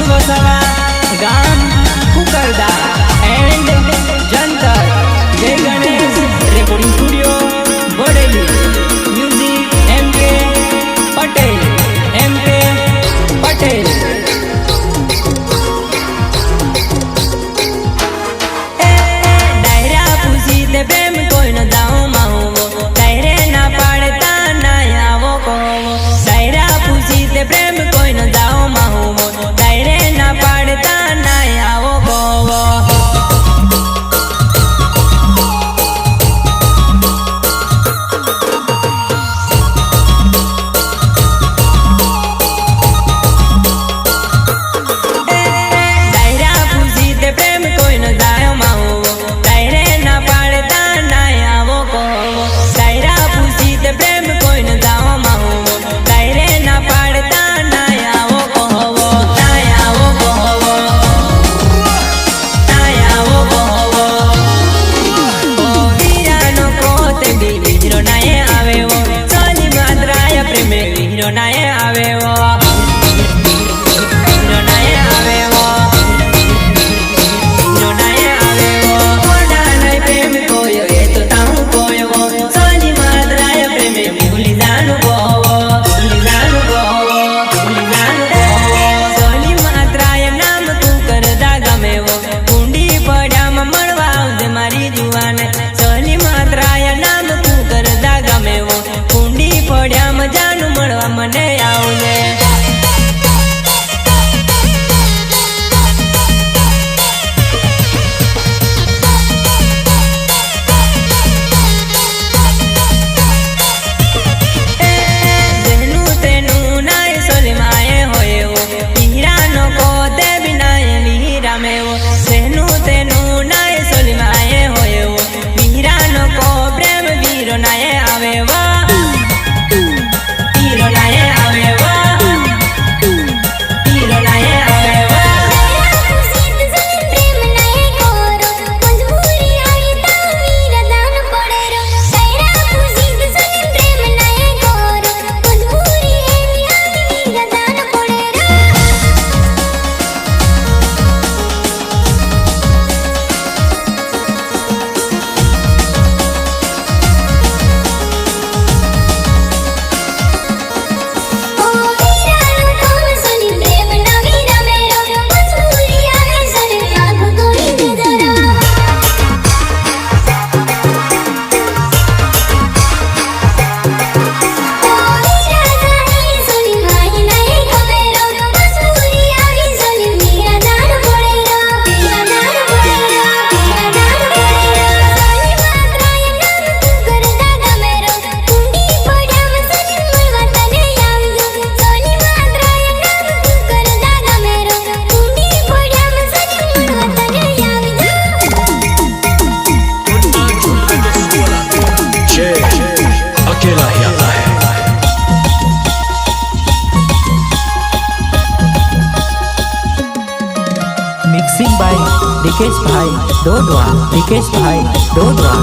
વસાવા ગામ કુકરદા એન્ડ જંતર જય Ganesh recording studio Bodeli music એમકે પટેલ ડાયરા પૂછી તે પ્રેમ કોઈ ન દાઓ માવો ડાયરે ના પાડતા ના આવો કોવો ડાયરા પૂછી તે પ્રેમ કોઈ ન દાઓ માવો ડાયરે ના પાડતા ના આવો કોવો मिक्सिंग बाय रिकेश भाई डोडवा रिकेश भाई डोडवा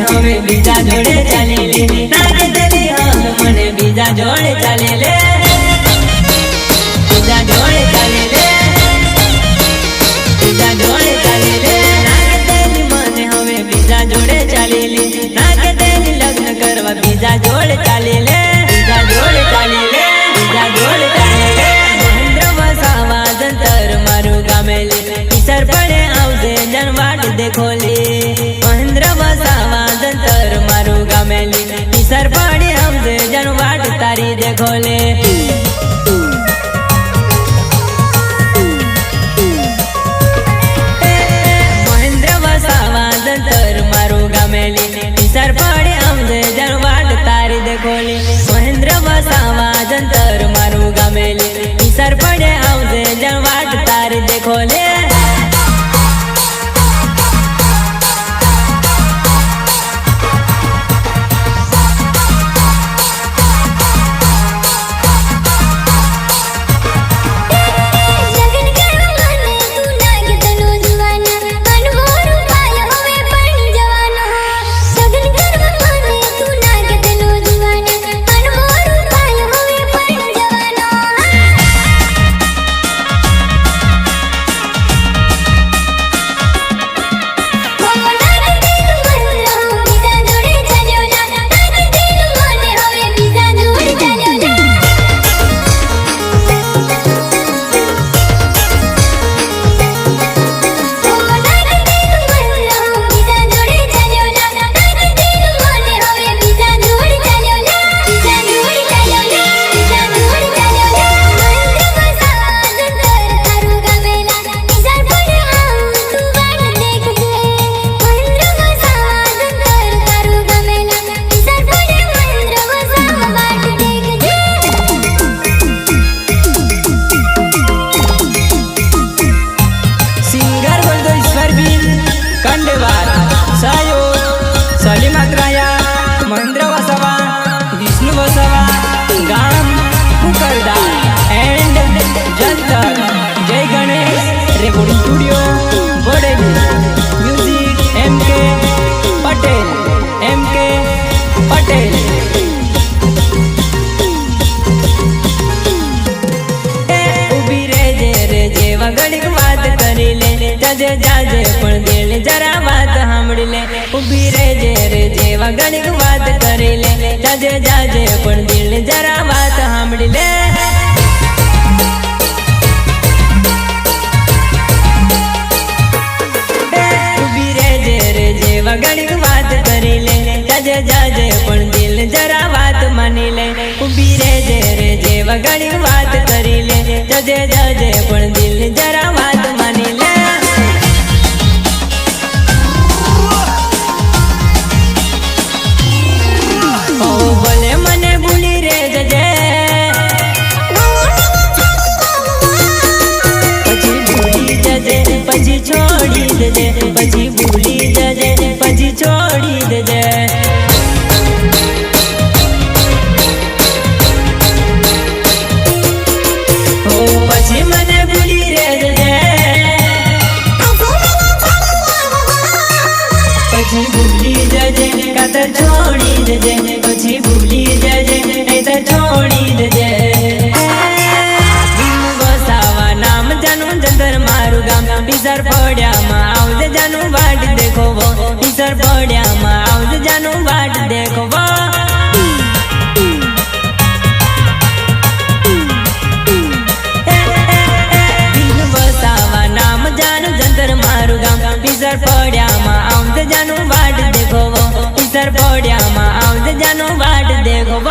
હવે બીજા જોડે ચાલી લે નાખી દેલી હવે મને બીજા જોડે ચાલી લે બીજા જોડે ચાલી લે બીજા જોડે ચાલી લે નાખી દેલી મને હવે બીજા જોડે ચાલી લે નાખી દેલી લગ્ન કરવા બીજા જોડે ચાલી લે બીજા જોડે ચાલી લે બીજા જોડે ચાલી લે મહેન્દ્ર વસાવા જંતર મારું ગામે લે ઈસર પડે આવજે જનવાટ દેખો લે મહેન્દ્ર વસાવા જંતર મારું ગામે લે ઈસર પડે આવજે જનવાટ તારી દેખો લે મહેન્દ્ર વસાવા જંતર મારું ગામે લે ઈસર પડે આવજે જનવાટ તારી દેખો લે મહેન્દ્ર વસાવા જંતર મારું ગામે લે ઈસર પડે આવજે જનવાટ તારી દેખો લે મહેન્દ્ર વસાવા વિષ્ણુ વસાવા ગામ કુકરદા એન્ડ જંતર જય Ganesh recording studio Bodeli music MK Patel ઉભી રેજે વગડીક વાત કરી લે જજે જાજે પણ દિલ જરા વાત સાંભળી લે ઉભી રેજે વગડીક વાત કરી લે જજે જાજે પણ દિલ જરા વાત સાંભળી લે ઉભી રેજે વગડીક વાત કરી લે જજે જાજે પણ દિલ જરા વાત માની લે ઉભી રેજે વગડીક વાત કરી લે જજે જાજે પણ દિલ જરા વાત માની લે ઓ ભલે મને ભૂલી રે જજે પછી ભૂલી જજે પછી છોડી દેજે પછી ભૂલી જજે પછી છોડી દેજે પછી મને ભૂલી રે જજે પછી ભૂલી જજે કાતર છોડી દેજે પછી ભૂલી જજે નહીં તો છોડી દેજે વસાવા નામ જાનું જંતર મારું ગામ ઈસર પડ્યામાં આવજે જાનું વાટ દેખો ઈસર પડ્યામાં આવજે જાનું વાટ દેખો ઈસર પડ્યામાં આવજે જાનું વાટ દેખો ઈસર પડ્યામાં આવજે જાનું વાટ દેખો